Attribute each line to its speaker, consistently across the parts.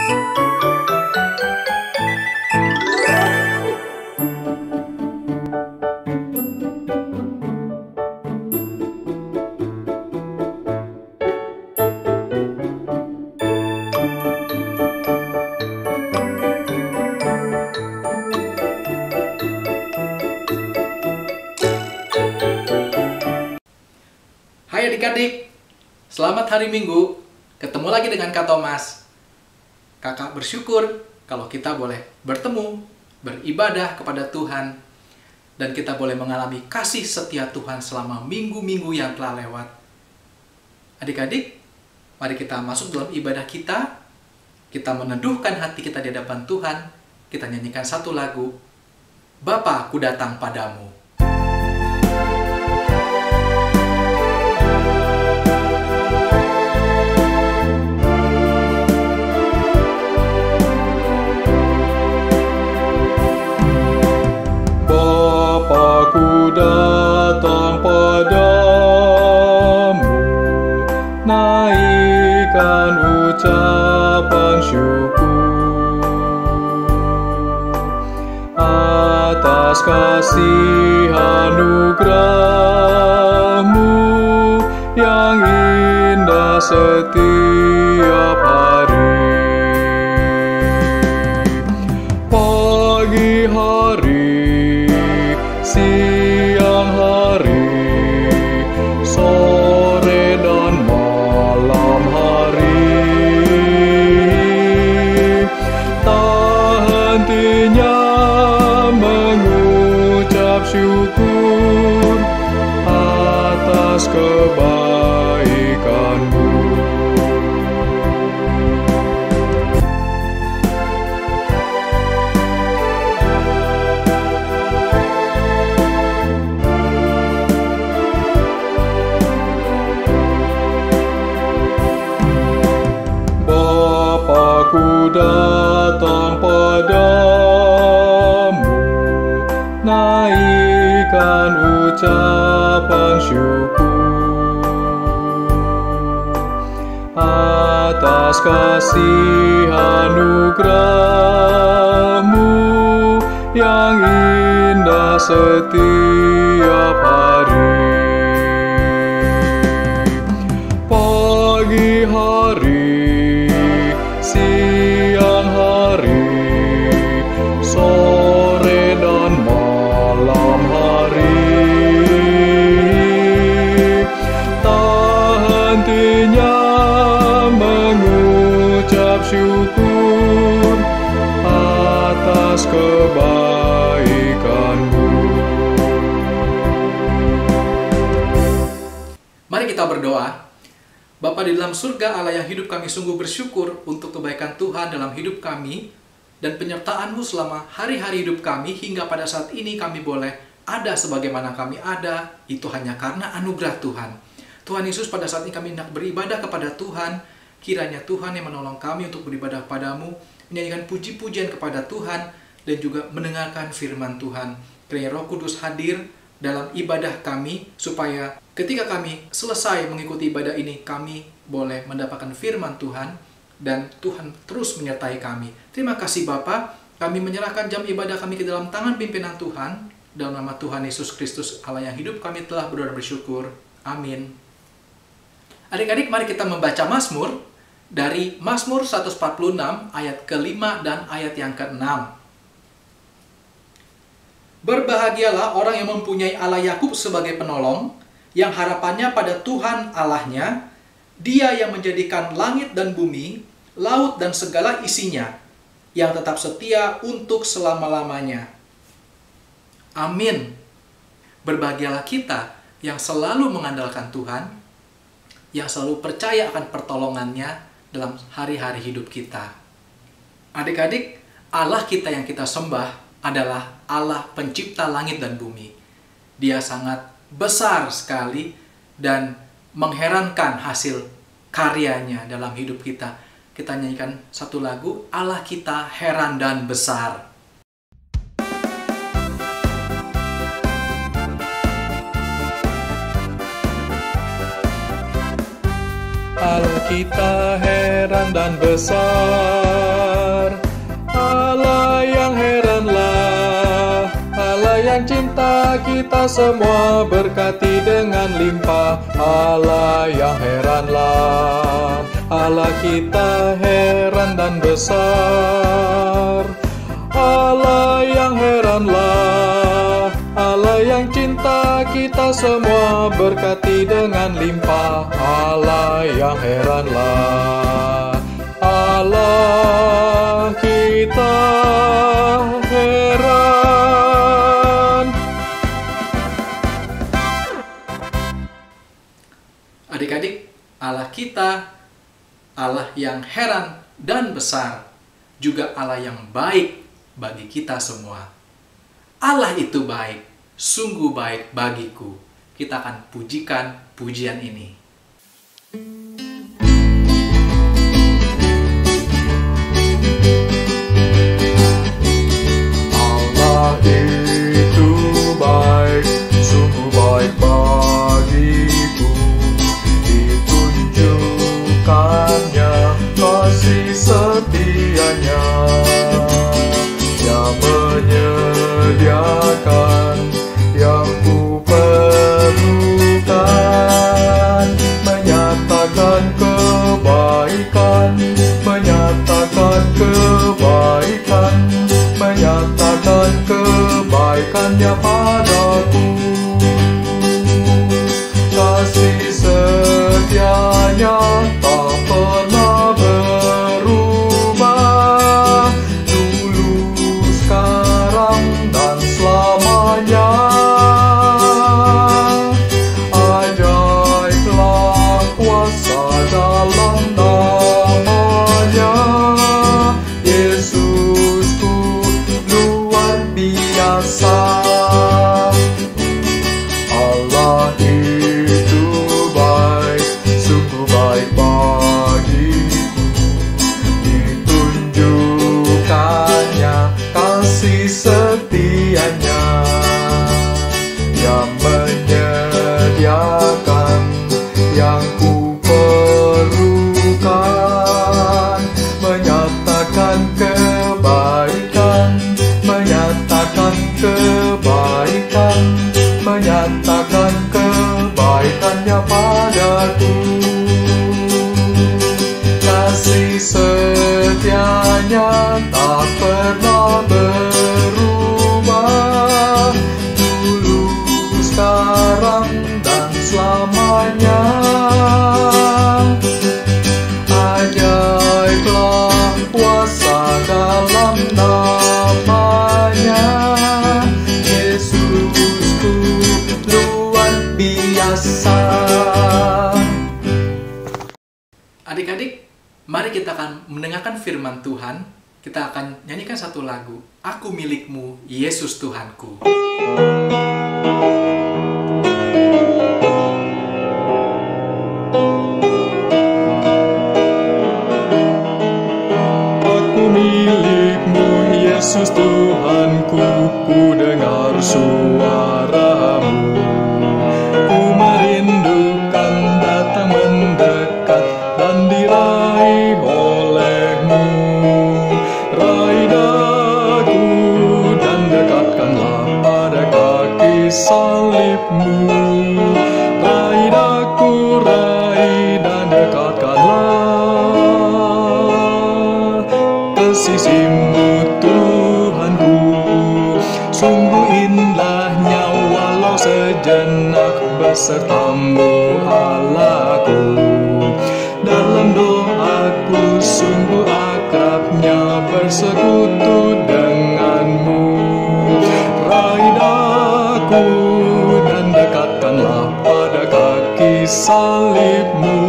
Speaker 1: Hai adik-adik, selamat hari Minggu. Ketemu lagi dengan Kak Thomas. Kakak bersyukur kalau kita boleh bertemu, beribadah kepada Tuhan, dan kita boleh mengalami kasih setia Tuhan selama minggu-minggu yang telah lewat. Adik-adik, mari kita masuk dalam ibadah kita. Kita meneduhkan hati kita di hadapan Tuhan. Kita nyanyikan satu lagu, Bapa, ku datang padamu.
Speaker 2: Aku datang padamu, naikkan ucapan syukur atas kasih anugerah-Mu yang indah setiap hari. Pagi hari, siang hari, sore dan malam hari, tak hentinya mengucap syukur atas kebaikan-Mu. Aku datang padamu, naikkan ucapan syukur atas kasih anugerah-Mu yang indah setiap hari. Pagi hari, siang hari, sore dan malam hari, tak hentinya mengucap syukur atas kebaikan-Mu.
Speaker 1: Mari kita berdoa. Bapa di dalam surga, Allah yang hidup, kami sungguh bersyukur untuk kebaikan Tuhan dalam hidup kami dan penyertaan-Mu selama hari-hari hidup kami hingga pada saat ini kami boleh ada sebagaimana kami ada, itu hanya karena anugerah Tuhan. Tuhan Yesus, pada saat ini kami hendak beribadah kepada Tuhan, kiranya Tuhan yang menolong kami untuk beribadah padamu, menyanyikan puji-pujian kepada Tuhan, dan juga mendengarkan firman Tuhan. Kiranya Roh Kudus hadir dalam ibadah kami, supaya ketika kami selesai mengikuti ibadah ini, kami boleh mendapatkan firman Tuhan, dan Tuhan terus menyertai kami. Terima kasih Bapa, kami menyerahkan jam ibadah kami ke dalam tangan pimpinan Tuhan. Dalam nama Tuhan Yesus Kristus, Allah yang hidup, kami telah berdoa dan bersyukur. Amin. Adik-adik, mari kita membaca Mazmur dari Mazmur 146 ayat ke-5 dan ayat yang ke-6. Berbahagialah orang yang mempunyai Allah Yakub sebagai penolong, yang harapannya pada Tuhan Allahnya, Dia yang menjadikan langit dan bumi, laut dan segala isinya, yang tetap setia untuk selama-lamanya. Amin. Berbahagialah kita yang selalu mengandalkan Tuhan, yang selalu percaya akan pertolongannya dalam hari-hari hidup kita. Adik-adik, Allah kita yang kita sembah adalah Allah pencipta langit dan bumi. Dia sangat besar sekali dan mengherankan hasil karyanya dalam hidup kita. Kita nyanyikan satu lagu, Allah kita heran dan besar.
Speaker 2: Allah kita heran dan besar, kita semua berkati dengan limpah. Allah yang heranlah, Allah kita heran dan besar. Allah yang heranlah, Allah yang cinta kita semua berkati dengan limpah. Allah yang heranlah, Allah kita heran.
Speaker 1: Adik-adik, Allah kita, Allah yang heran dan besar, juga Allah yang baik bagi kita semua. Allah itu baik, sungguh baik bagiku. Kita akan pujikan pujian ini.
Speaker 2: Allah itu baik, sungguh baik bagiku. Ditunjukkannya kasih setianya, yang menyediakan yang ku perlukan, menyatakan kebaikan, menyatakan kebaikan, menyatakan kebaikannya padaku. Kasih setianya tak pernah berubah, dulu, sekarang, dan selamanya. Ajaiblah kuasa dalam namanya, Yesusku luar biasa. Allah itu baik, sungguh baik bagiku. Ditunjukkannya kasih setianya, yang menyediakan yang ku perlukan, menyatakan kebaikan, menyatakan kebaikan, menyatakan kebaikannya padaku. Kasih setianya tak pernah berubah, dulu, sekarang, dan selamanya. Ajaiblah kuasa dalam namanya, Yesusku luar biasa.
Speaker 1: Adik-adik, mari kita akan mendengarkan firman Tuhan. Kita akan nyanyikan satu lagu, Aku Milikmu, Yesus Tuhanku.
Speaker 2: Aku milikmu, Yesus Tuhanku, ku dengar suaramu. Ku merindukan datang mendekat dan diraih olehmu. Raih daku dan dekatkanlah pada kaki salibmu. Raih daku, raih dan dekatkanlah ke sisimu Tuhanku. Sungguh indahnya walau sejenak besertamu Allahku. Dalam doaku sungguh akrabnya bersekutu denganmu. Raih daku dan dekatkanlah pada kaki salibmu.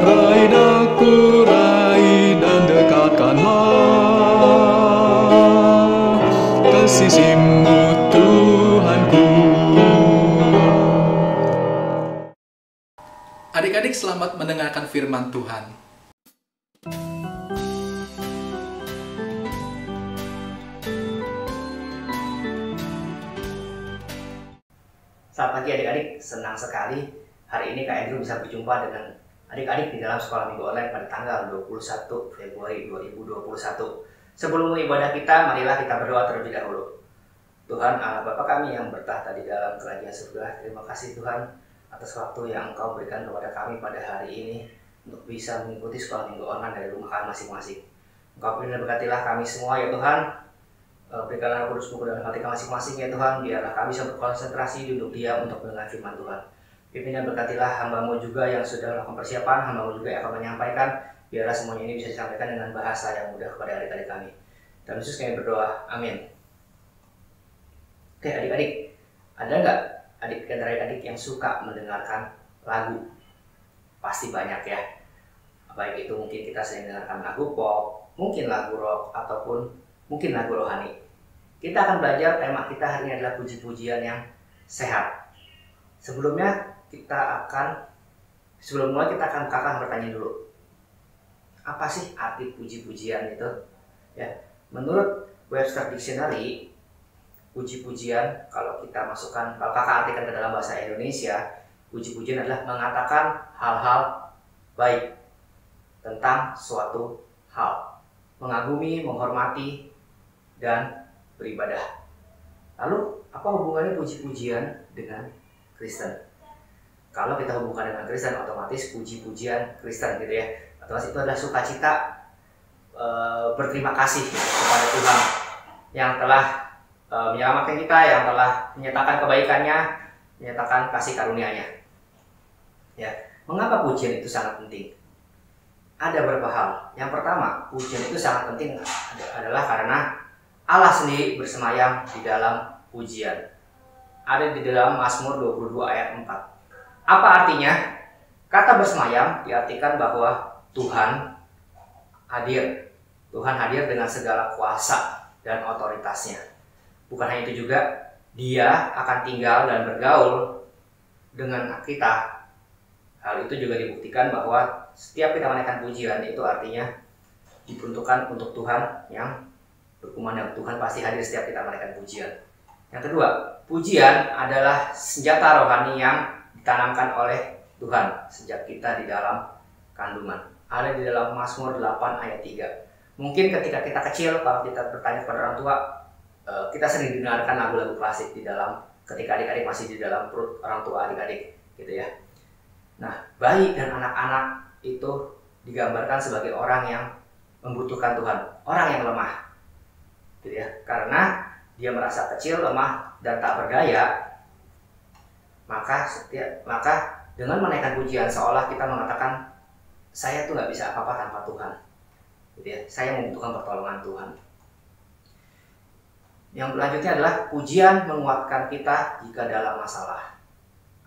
Speaker 2: Raih daku, raih dan dekatkanlah ke sisimu Tuhanku.
Speaker 1: Adik-adik, selamat mendengarkan firman Tuhan.
Speaker 3: Selamat pagi adik-adik, senang sekali hari ini Kak Andrew bisa berjumpa dengan adik-adik di dalam sekolah minggu online pada tanggal 21 Februari 2021. Sebelum ibadah kita, marilah kita berdoa terlebih dahulu. Tuhan Allah Bapa kami yang bertahta di dalam kerajaan surga, terima kasih Tuhan atas waktu yang Engkau berikan kepada kami pada hari ini untuk bisa mengikuti sekolah minggu online dari rumah kami masing-masing. Engkau pilih dan berkatilah kami semua ya Tuhan. Berikanlah kudus-Mu dalam hati kami masing-masing ya Tuhan. Biarlah kami bisa berkonsentrasi duduk diam untuk mendengar firman Tuhan. Pimpin dan berkatilah hamba-Mu juga yang sudah melakukan persiapan, hamba-Mu juga yang akan menyampaikan. Biarlah semuanya ini bisa disampaikan dengan bahasa yang mudah kepada adik-adik kami. Dalam Yesus kami berdoa, amin. Oke adik-adik, ada nggak adik-adik yang suka mendengarkan lagu? Pasti banyak ya. Baik itu mungkin kita sering mendengarkan lagu pop, mungkin lagu rock, ataupun mungkin lagu rohani. Kita akan belajar, tema kita hari ini adalah puji-pujian yang sehat. Sebelumnya kita akan bertanya dulu, apa sih arti puji-pujian itu? Ya, menurut Webster Dictionary, puji-pujian kalau kakak artikan ke dalam bahasa Indonesia, puji-pujian adalah mengatakan hal-hal baik tentang suatu hal, mengagumi, menghormati, dan beribadah. Lalu, apa hubungannya puji-pujian dengan Kristen? Kalau kita hubungkan dengan Kristen, otomatis puji-pujian Kristen gitu ya. Otomatis itu adalah sukacita, berterima kasih kepada Tuhan yang telah menyelamatkan kita, yang telah menyatakan kebaikannya, menyatakan kasih karunia-Nya. Ya, mengapa pujian itu sangat penting? Ada beberapa hal. Yang pertama, pujian itu sangat penting adalah karena Allah sendiri bersemayam di dalam pujian. Ada di dalam Mazmur 22 ayat 4. Apa artinya? Kata bersemayam diartikan bahwa Tuhan hadir. Tuhan hadir dengan segala kuasa dan otoritasnya. Bukan hanya itu juga, Dia akan tinggal dan bergaul dengan kita. Hal itu juga dibuktikan bahwa setiap kita menaikkan pujian itu artinya diperuntukkan untuk Tuhan yang berkumandang. Tuhan pasti hadir setiap kita menaikkan pujian. Yang kedua, pujian adalah senjata rohani yang ditanamkan oleh Tuhan sejak kita di dalam kandungan. Ada di dalam Mazmur 8 ayat 3. Mungkin ketika kita kecil, kalau kita bertanya kepada orang tua, kita sering dengarkan lagu-lagu klasik ketika adik-adik masih di dalam perut orang tua adik-adik gitu ya. Nah, bayi dan anak-anak itu digambarkan sebagai orang yang membutuhkan Tuhan, orang yang lemah, gitu ya. Karena dia merasa kecil, lemah, dan tak berdaya, maka dengan menaikkan pujian seolah kita mengatakan, saya tuh nggak bisa apa-apa tanpa Tuhan, gitu ya. Saya membutuhkan pertolongan Tuhan. Yang selanjutnya adalah pujian menguatkan kita jika dalam masalah.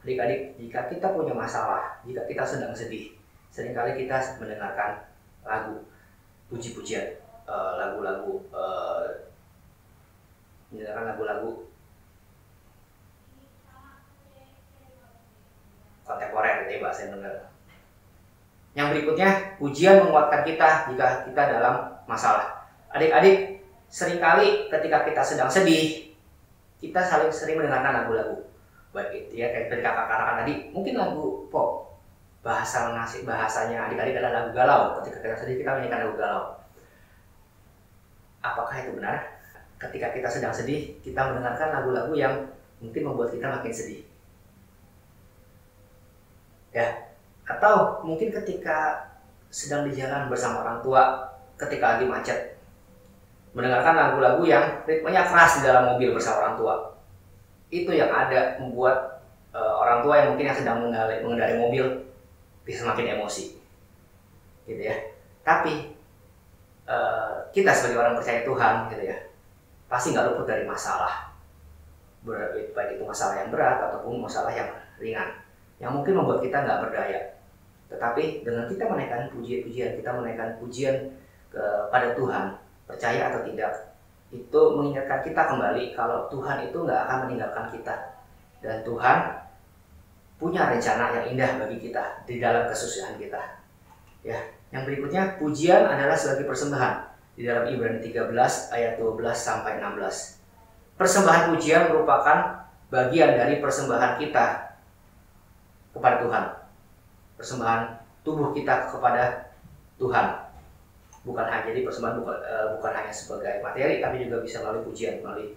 Speaker 3: Adik-adik, jika kita punya masalah, jika kita sedang sedih, seringkali kita mendengarkan lagu puji-pujian, mendengarkan lagu-lagu kontemporer, gitu ya, bahasa Indonesia. Yang berikutnya, pujian menguatkan kita jika kita dalam masalah. Adik-adik, seringkali ketika kita sedang sedih, kita sering mendengarkan lagu-lagu. Baik itu ya, kayak dari kakak-kakak tadi, mungkin lagu pop. Bahasanya adik-adik adalah lagu galau. Ketika kita sedih, kita menyanyikan lagu galau. Apakah itu benar? Ketika kita sedang sedih, kita mendengarkan lagu-lagu yang mungkin membuat kita makin sedih. Ya, atau mungkin ketika sedang di jalan bersama orang tua, ketika lagi macet, mendengarkan lagu-lagu yang ritmenya keras di dalam mobil bersama orang tua. Itu yang ada membuat orang tua yang mungkin yang sedang mengendarai mobil bisa makin emosi, gitu ya. Tapi kita sebagai orang percaya Tuhan, gitu ya, pasti nggak luput dari masalah, baik itu masalah yang berat ataupun masalah yang ringan, yang mungkin membuat kita nggak berdaya. Tetapi dengan kita menaikkan pujian, kita menaikkan pujian kepada Tuhan, percaya atau tidak, itu mengingatkan kita kembali kalau Tuhan itu nggak akan meninggalkan kita, dan Tuhan punya rencana yang indah bagi kita di dalam kesusahan kita. Ya, yang berikutnya, pujian adalah sebagai persembahan di dalam Ibrani 13 ayat 12 sampai 16. Persembahan pujian merupakan bagian dari persembahan kita kepada Tuhan, persembahan tubuh kita kepada Tuhan. Bukan hanya jadi persembahan bukan hanya sebagai materi, tapi juga bisa melalui pujian, melalui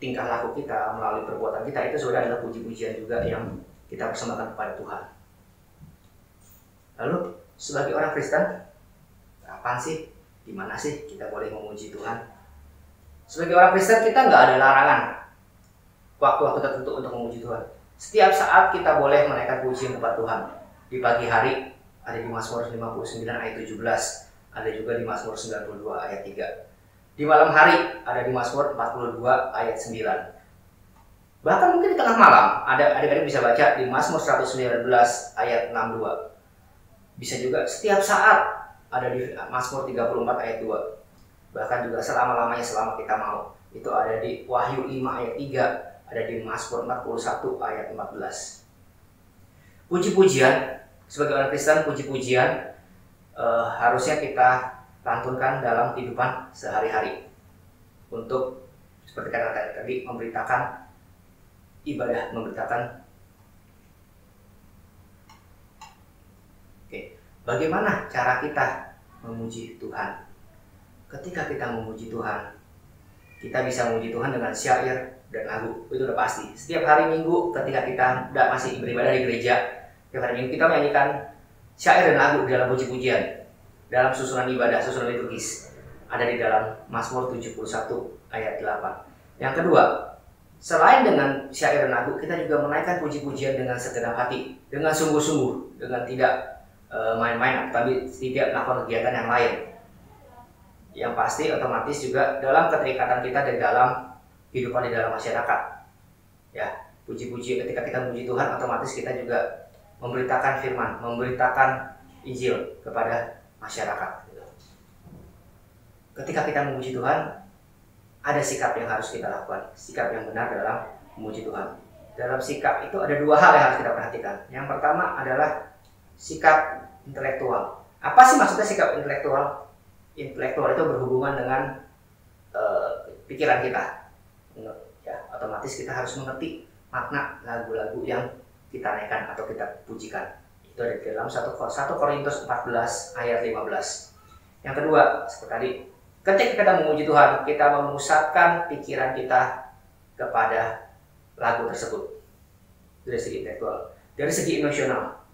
Speaker 3: tingkah laku kita, melalui perbuatan kita, itu sudah adalah puji-pujian juga yang kita persembahkan kepada Tuhan. Lalu sebagai orang Kristen, kapan sih, gimana sih kita boleh memuji Tuhan? Sebagai orang Kristen kita nggak ada larangan waktu-waktu tertentu untuk memuji Tuhan. Setiap saat kita boleh menaikkan pujian kepada Tuhan. Di pagi hari ada di Mazmur 59 ayat 17, ada juga di Mazmur 92 ayat 3. Di malam hari ada di Mazmur 42 ayat 9. Bahkan mungkin di tengah malam ada adik-adik bisa baca di Mazmur 119 ayat 62. Bisa juga setiap saat ada di Mazmur 34 ayat 2. Bahkan juga selama-lamanya selama kita mau. Itu ada di Wahyu 5 ayat 3, ada di Mazmur 41 ayat 14. Puji-pujian sebagai orang Kristen, puji-pujian harusnya kita lantunkan dalam kehidupan sehari-hari untuk seperti kata tadi memberitakan ibadah, memberitakan. Oke, bagaimana cara kita memuji Tuhan? Ketika kita memuji Tuhan, kita bisa memuji Tuhan dengan syair dan lagu, itu udah pasti. Setiap hari Minggu ketika kita masih beribadah di gereja, setiap hari Minggu kita menyanyikan syair dan lagu dalam puji-pujian, dalam susunan ibadah, susunan liturgis, ada di dalam Mazmur 71 ayat 8. Yang kedua, selain dengan syair dan lagu, kita juga menaikkan puji-pujian dengan segenap hati, dengan sungguh-sungguh, dengan tidak main-main, tapi tidak melakukan kegiatan yang lain. Yang pasti otomatis juga dalam keterikatan kita di dalam kehidupan di dalam masyarakat. Ya, puji-puji ketika kita memuji Tuhan, otomatis kita juga memberitakan firman, memberitakan Injil kepada masyarakat. Ketika kita memuji Tuhan, ada sikap yang harus kita lakukan, sikap yang benar dalam memuji Tuhan. Dalam sikap itu ada dua hal yang harus kita perhatikan. Yang pertama adalah sikap intelektual. Apa sih maksudnya sikap intelektual? Intelektual itu berhubungan dengan pikiran kita. Ya, otomatis kita harus mengerti makna lagu-lagu yang kita naikkan atau kita pujikan. Itu ada di dalam 1 Korintus 14 ayat 15. Yang kedua, seperti tadi, ketika kita memuji Tuhan, kita memusatkan pikiran kita kepada lagu tersebut. Dari segi intelektual, dari segi emosional.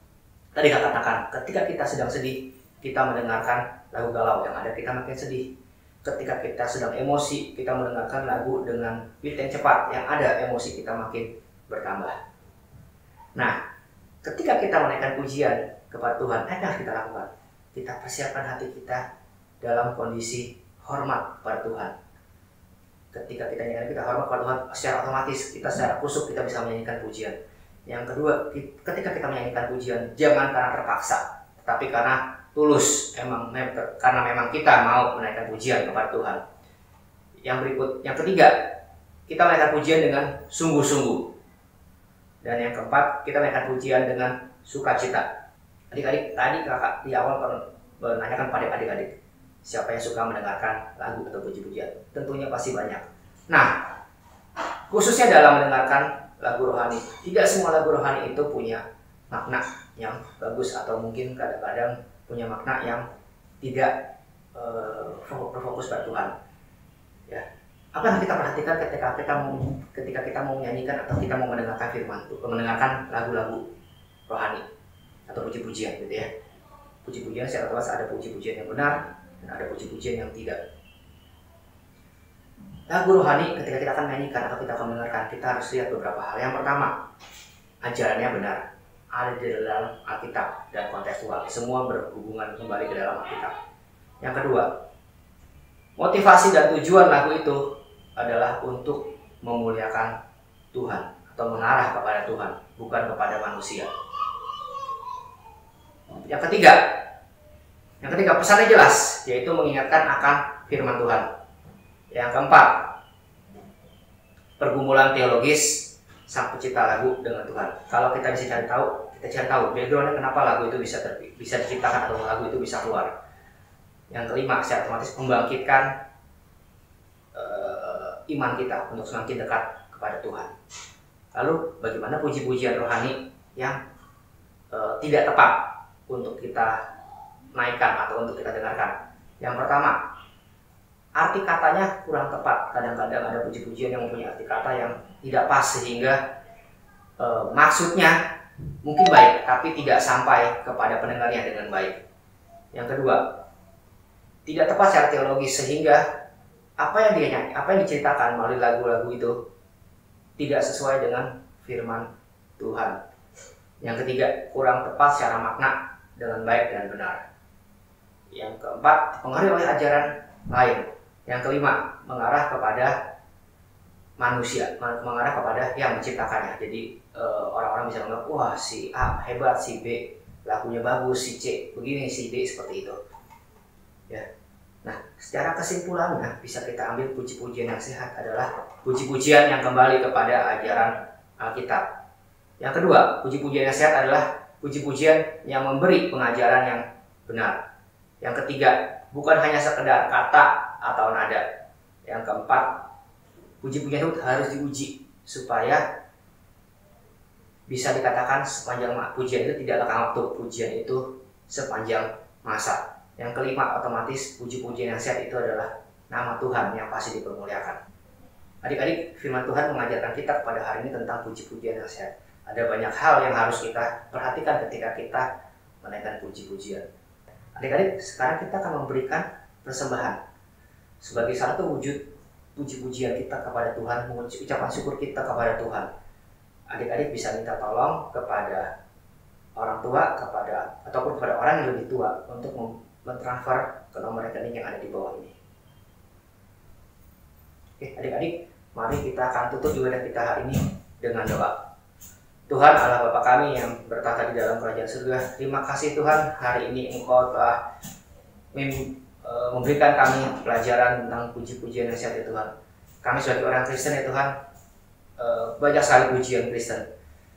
Speaker 3: Tadi saya katakan, ketika kita sedang sedih, kita mendengarkan lagu galau yang ada, kita makin sedih. Ketika kita sedang emosi, kita mendengarkan lagu dengan beat yang cepat, yang ada emosi kita makin bertambah. Nah, ketika kita menaikkan pujian kepada Tuhan, apa yang harus kita lakukan? Kita persiapkan hati kita dalam kondisi hormat kepada Tuhan. Ketika kita nyanyikan, kita hormat kepada Tuhan, secara otomatis kita secara kusuk kita bisa menyanyikan pujian. Yang kedua, ketika kita menyanyikan pujian, jangan karena terpaksa, tetapi karena tulus, karena memang kita mau menaikkan pujian kepada Tuhan. Yang ketiga, kita menaikkan pujian dengan sungguh-sungguh. Dan yang keempat, kita menaikkan pujian dengan sukacita. Adik-adik, tadi kakak di awal menanyakan pada adik-adik, siapa yang suka mendengarkan lagu atau puji-pujian? Tentunya pasti banyak. Nah, khususnya dalam mendengarkan lagu rohani, tidak semua lagu rohani itu punya makna yang bagus atau mungkin kadang-kadang punya makna yang tidak berfokus pada Tuhan. Ya. Apa yang kita perhatikan ketika kita mau menyanyikan atau kita mau mendengarkan firman, mendengarkan lagu-lagu rohani atau puji-pujian, gitu ya. Puji-pujian secara otomatis ada puji-pujian yang benar dan ada puji-pujian yang tidak. Lagu rohani ketika kita akan menyanyikan atau kita akan mendengarkan, kita harus lihat beberapa hal. Yang pertama, ajarannya benar, ada di dalam Alkitab dan kontekstual, semua berhubungan kembali ke dalam Alkitab. Yang kedua, motivasi dan tujuan lagu itu adalah untuk memuliakan Tuhan atau mengarah kepada Tuhan, bukan kepada manusia. Yang ketiga pesannya jelas, yaitu mengingatkan akan firman Tuhan. Yang keempat, pergumulan teologis sang pencipta lagu dengan Tuhan. Kalau kita bisa cari tahu backgroundnya kenapa lagu itu bisa diciptakan atau lagu itu bisa keluar. Yang kelima, secara otomatis membangkitkan iman kita untuk semakin dekat kepada Tuhan. Lalu bagaimana puji-pujian rohani yang tidak tepat untuk kita naikkan atau untuk kita dengarkan? Yang pertama, arti katanya kurang tepat. Kadang-kadang ada puji-pujian yang mempunyai arti kata yang tidak pas, sehingga maksudnya mungkin baik tapi tidak sampai kepada pendengarnya dengan baik. Yang kedua, tidak tepat secara teologis, sehingga apa yang diceritakan melalui lagu-lagu itu tidak sesuai dengan firman Tuhan. Yang ketiga, kurang tepat secara makna dengan baik dan benar. Yang keempat, dipengaruhi oleh ajaran lain. Yang kelima, mengarah kepada manusia, mengarah kepada yang menciptakannya. Jadi orang-orang bisa menganggap, wah si A hebat, si B lagunya bagus, si C begini, si D seperti itu. Ya. Nah, secara kesimpulannya bisa kita ambil puji-pujian yang sehat adalah puji-pujian yang kembali kepada ajaran Alkitab. Yang kedua, puji-pujian yang sehat adalah puji-pujian yang memberi pengajaran yang benar. Yang ketiga, bukan hanya sekedar kata atau nada. Yang keempat, puji-pujian itu harus diuji supaya bisa dikatakan sepanjang pujian itu tidak lekang waktu, pujian itu sepanjang masa. Yang kelima, otomatis puji-pujian yang sehat itu adalah nama Tuhan yang pasti dipermuliakan. Adik-adik, firman Tuhan mengajarkan kita pada hari ini tentang puji-pujian yang sehat. Ada banyak hal yang harus kita perhatikan ketika kita menaikkan puji-pujian. Adik-adik, sekarang kita akan memberikan persembahan sebagai satu wujud puji-pujian kita kepada Tuhan, ucapan syukur kita kepada Tuhan. Adik-adik bisa minta tolong kepada orang tua, ataupun kepada orang yang lebih tua untuk mentransfer ke nomor rekening yang ada di bawah ini. Oke, adik-adik, mari kita akan tutup ibadah kita hari ini dengan doa. Tuhan Allah Bapa kami yang bertata di dalam kerajaan surga, terima kasih Tuhan, hari ini Engkau telah memberikan kami pelajaran tentang puji-pujian yang sehat ya Tuhan. Kami sebagai orang Kristen ya Tuhan, banyak sekali pujian Kristen.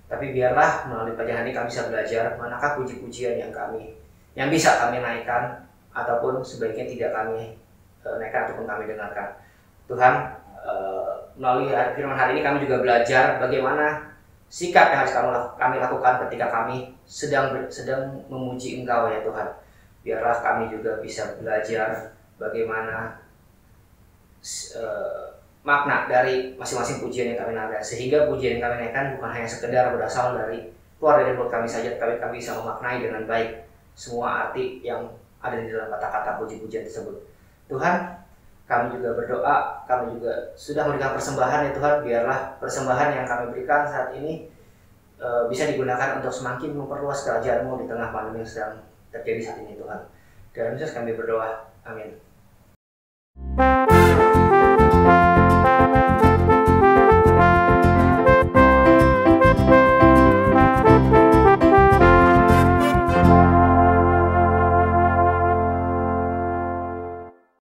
Speaker 3: Tapi biarlah melalui pelajaran ini kami bisa belajar manakah puji-pujian yang bisa kami naikkan, ataupun sebaiknya tidak kami naikkan ataupun kami dengarkan. Tuhan, melalui firman hari ini kami juga belajar bagaimana sikap yang harus kami lakukan ketika kami sedang memuji Engkau ya Tuhan. Biarlah kami juga bisa belajar bagaimana makna dari masing-masing pujian yang kami naikkan, sehingga pujian yang kami naikkan bukan hanya sekedar berasal keluar dari mulut kami saja, tapi kami bisa memaknai dengan baik semua arti yang ada di dalam kata-kata puji-pujian tersebut. Tuhan, kami juga berdoa, kami juga sudah memberikan persembahan ya Tuhan. Biarlah persembahan yang kami berikan saat ini bisa digunakan untuk semakin memperluas kerajaan-Mu di tengah pandemi yang sedang terjadi saat ini Tuhan. Dalam Yesus kami berdoa, amin.